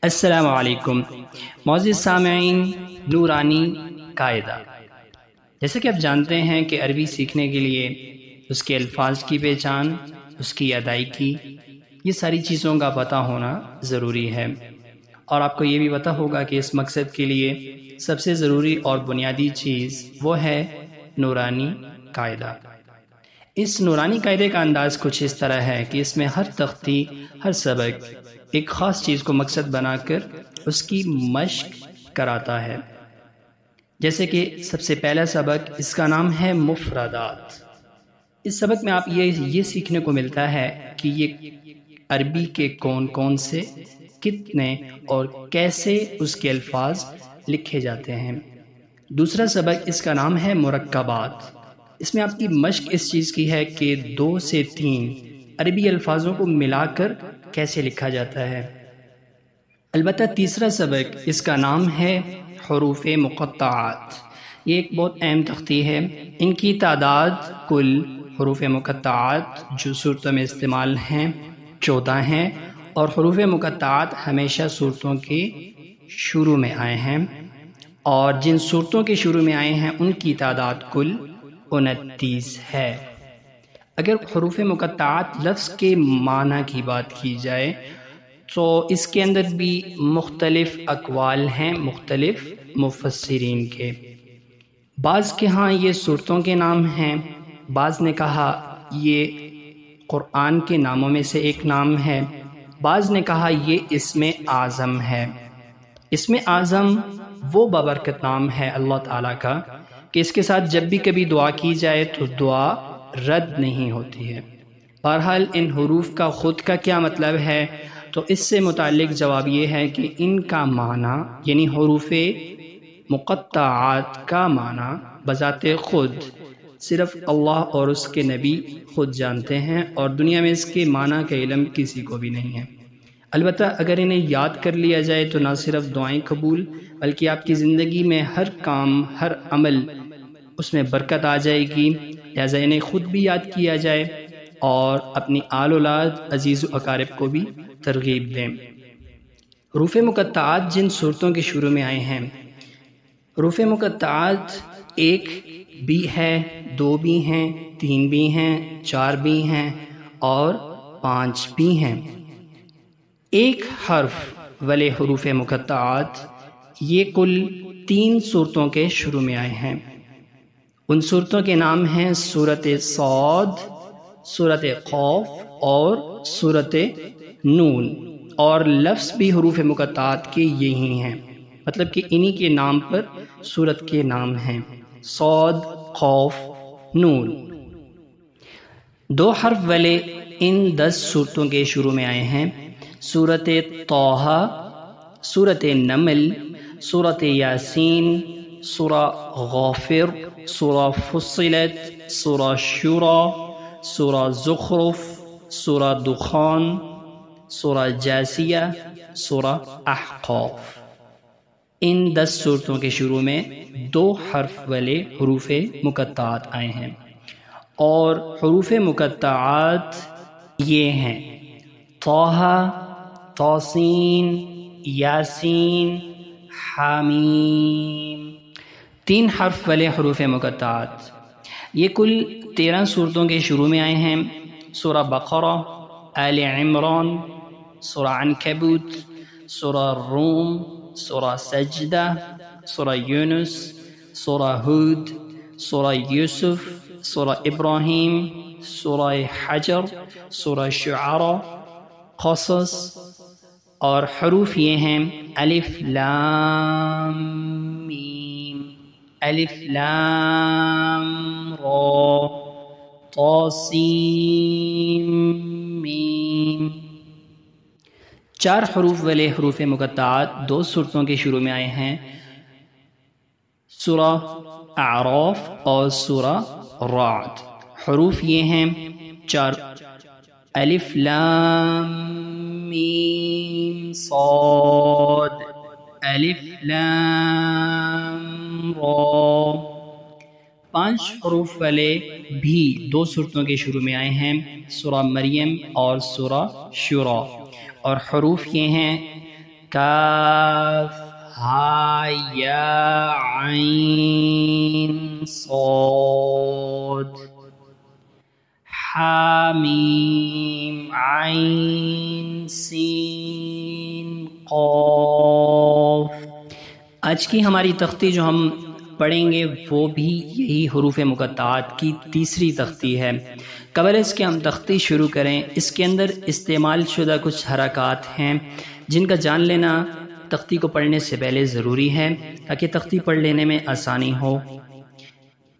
السلام علیکم معزز سامعین، نورانی قاعدہ۔ جیسا کہ آپ جانتے ہیں کہ عربی سیکھنے کے لیے اس کے الفاظ کی پہچان، اس کی ادائیگی، یہ ساری چیزوں کا پتہ ہونا ضروری ہے، اور آپ کو یہ بھی پتہ ہوگا کہ اس مقصد کے لیے سب سے ضروری اور بنیادی چیز وہ ہے نورانی قاعدہ۔ اس نورانی قاعدے کا انداز کچھ اس طرح ہے کہ اس میں ہر تختی، ہر سبق ایک خاص چیز کو مقصد بنا کر اس کی مشق کراتا ہے۔ جیسے کہ سب سے پہلا سبق، اس کا نام ہے مفردات۔ اس سبق میں آپ یہ سیکھنے کو ملتا ہے کہ یہ عربی کے کون کون سے، کتنے اور کیسے اس کے الفاظ لکھے جاتے ہیں۔ دوسرا سبق، اس کا نام ہے مرکبات۔ اس میں آپ کی مشق اس چیز کی ہے کہ 2 سے 3 عربی الفاظوں کو ملا کر کیسے لکھا جاتا ہے۔ البتہ تیسرا سبق، اس کا نام ہے حروف مقطعات۔ یہ ایک بہت اہم تختی ہے۔ ان کی تعداد کل حروف مقطعات جو صورتوں میں استعمال ہیں 14 ہیں، اور حروف مقطعات ہمیشہ صورتوں کے شروع میں آئے ہیں، اور جن صورتوں کے شروع میں آئے ہیں ان کی تعداد کل 29 ہے۔ اگر حروف مقطعات لفظ کے معنی کی بات کی جائے تو اس کے اندر بھی مختلف اقوال ہیں مختلف مفسرین کے۔ بعض کے ہاں یہ صورتوں کے نام ہیں، بعض نے کہا یہ قرآن کے ناموں میں سے ایک نام ہے، بعض نے کہا یہ اسم اعظم ہے۔ اسم اعظم وہ بابرکت نام ہے اللہ تعالیٰ کا کہ اس کے ساتھ جب بھی کبھی دعا کی جائے تو دعا رد نہیں ہوتی ہے۔ بہرحال ان حروف کا خود کا کیا مطلب ہے، تو اس سے متعلق جواب یہ ہے کہ ان کا معنی یعنی حروف مقطعات کا معنی بذات خود صرف اللہ اور اس کے نبی خود جانتے ہیں، اور دنیا میں اس کے معنی کا علم کسی کو بھی نہیں ہے۔ البتہ اگر انہیں یاد کر لیا جائے تو نہ صرف دعائیں قبول بلکہ آپ کی زندگی میں ہر کام، ہر عمل اس میں برکت آ جائے گی۔ لہٰذا انہیں خود بھی یاد کیا جائے اور اپنی آل اولاد، عزیز و اقارب کو بھی ترغیب دیں۔ حروف مقطعات جن صورتوں کے شروع میں آئے ہیں، حروف مقطعات 1 بھی ہے، 2 بھی ہیں، 3 بھی ہیں، 4 بھی ہیں اور 5 بھی ہیں۔ 1 حرف والے حروف مقطعات یہ کل 3 صورتوں کے شروع میں آئے ہیں۔ ان صورتوں کے نام ہیں سورۃ صاد، سورۃ قاف اور سورۃ نون، اور لفظ بھی حروف مقطعات کے یہی ہیں، مطلب کہ انہی کے نام پر سورت کے نام ہیں، صاد، قاف، نون۔ 2 حرف والے ان 10 صورتوں کے شروع میں آئے ہیں، سورۃ طٰہٰ، سورۃ نمل، سورۃ یاسین، سورہ غافر، سورہ فصلت، سورہ شورى، سورہ زخرف، سورہ دخان، سورہ جاثیہ، سورہ احقاف۔ ان 10 صورتوں کے شروع میں 2 حرف والے حروف مقطعات آئے ہیں، اور حروف مقطعات یہ ہیں طٰہٰ، طاسین، یاسین، حامیم۔ 3 حرف والے حروف مقطعات یہ کل 13 صورتوں کے شروع میں آئے ہیں، سورہ بقرہ، آل عمران، سورہ عنکبوت، سورہ روم، سورہ سجدہ، سورہ یونس، سورہ ہود، سورہ یوسف، سورہ ابراہیم، سورہ حجر، سورہ شعراء، قصص، اور حروف یہ ہیں الف لام میم، الف لام را، طا سین میم۔ 4 حروف والے حروف مقطعات 2 صورتوں کے شروع میں آئے ہیں، سورہ اعراف اور سورہ رعد۔ حروف یہ ہیں 4، الف لام میم صاد، الف لام را۔ 5 حروف والے بھی 2 صورتوں کے شروع میں آئے ہیں، سورہ مریم اور سورہ شورى، اور حروف یہ ہیں کاف ہا یا عین صاد حامیم عین سین قاف۔ آج کی ہماری تختی جو ہم پڑھیں گے وہ بھی یہی حروف مقطعات کی تیسری تختی ہے۔ قبل اس کے ہم تختی شروع کریں، اس کے اندر استعمال شدہ کچھ حرکات ہیں جن کا جان لینا تختی کو پڑھنے سے پہلے ضروری ہے تاکہ تختی پڑھ لینے میں آسانی ہو۔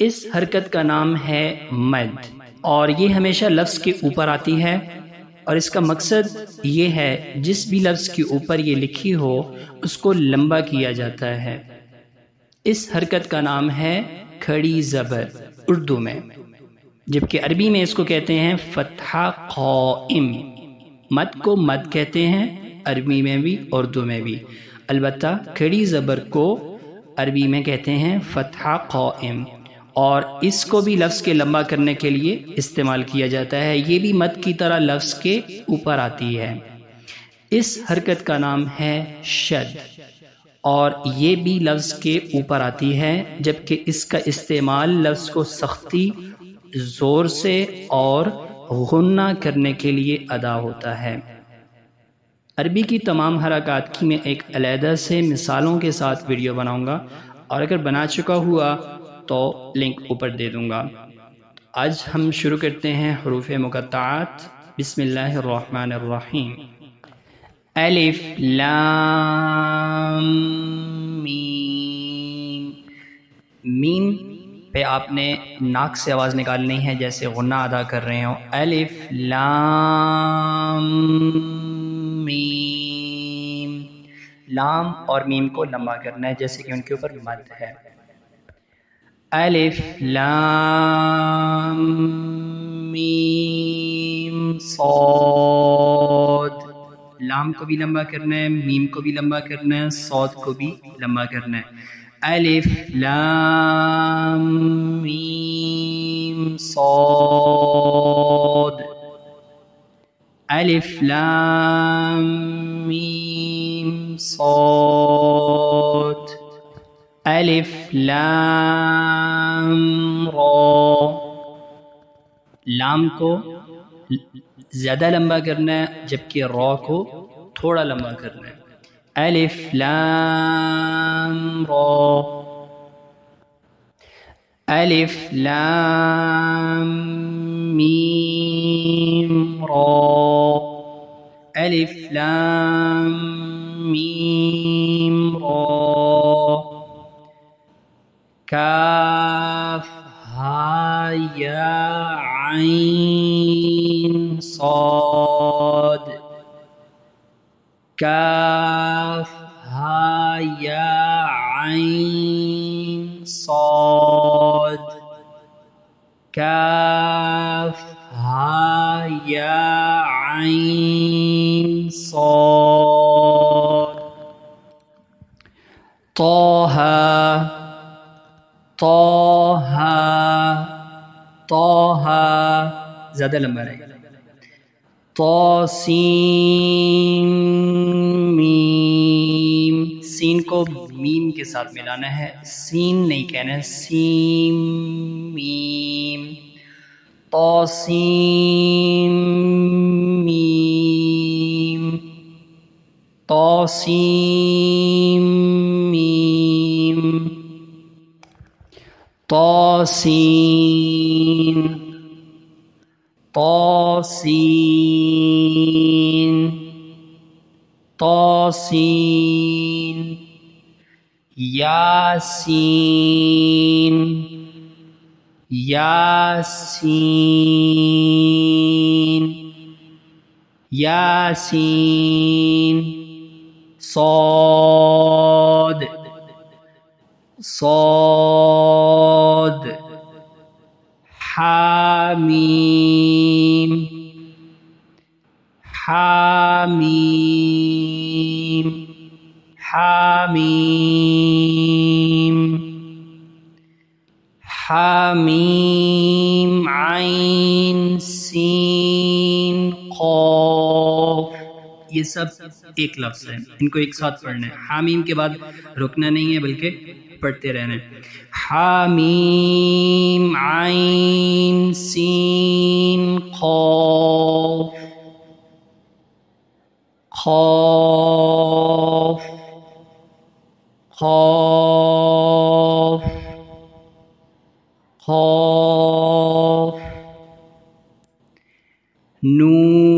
اس حرکت کا نام ہے مد، اور یہ ہمیشہ لفظ کے اوپر آتی ہے، اور اس کا مقصد یہ ہے جس بھی لفظ کے اوپر یہ لکھی ہو اس کو لمبا کیا جاتا ہے۔ اس حرکت کا نام ہے کھڑی زبر اردو میں، جبکہ عربی میں اس کو کہتے ہیں فتحہ قائم۔ مد کو مد کہتے ہیں عربی میں بھی اردو میں بھی، البتہ کھڑی زبر کو عربی میں کہتے ہیں فتحہ قائم، اور اس کو بھی لفظ کے لمبا کرنے کے لیے استعمال کیا جاتا ہے۔ یہ بھی مد کی طرح لفظ کے اوپر آتی ہے۔ اس حرکت کا نام ہے شد، اور یہ بھی لفظ کے اوپر آتی ہے، جبکہ اس کا استعمال لفظ کو سختی، زور سے اور غنہ کرنے کے لیے ادا ہوتا ہے۔ عربی کی تمام حرکات کی میں ایک علیحدہ سے مثالوں کے ساتھ ویڈیو بناؤں گا، اور اگر بنا چکا ہوا تو لنک اوپر دے دوں گا۔ آج ہم شروع کرتے ہیں حروف مقطعات۔ بسم اللہ الرحمن الرحیم۔ الف لام میم۔ میم پہ آپ نے ناک سے آواز نکالنی ہے جیسے غنہ ادا کر رہے ہوں۔ الف لام میم، لام اور میم کو لمبا کرنا ہے جیسے کہ ان کے اوپر مد ہے۔ الف لام میم صاد، لام کو بھی لمبا کرنا ہے، میم کو بھی لمبا کرنا ہے، صاد کو بھی لمبا کرنا ہے۔ الف لام میم صاد، الف لام میم صاد، الف لام را، لام کو زیادہ لمبا کرنا ہے جبکہ را کو تھوڑا لمبا کرنا ہے۔ الف لام را، الف لام میم را، الف لام میم را، کاف ہا یا عین صاد، کاف ہا یا عین صاد، کاف ہا یا عین صاد۔ طہ، طہ، طہ، زیادہ لمبا رہے گا۔ طاسین میم، سین کو میم کے ساتھ ملانا ہے، سین نہیں کہنا ہے، سین میم۔ طاسین میم، طاسین میم، طاسین، طاسین، طاسین، یاسین، یاسین، یاسین، صاد، صاد، حامیم، حامیم، حامیم، حامیم عین سین قاف، یہ سب ایک لفظ ہے، ان کو ایک ساتھ پڑھنا ہے. حامیم کے بعد رکنا نہیں ہے بلکہ پڑھتے رہنا ہے. حامیم عین سین قاف قاف قاف قاف نون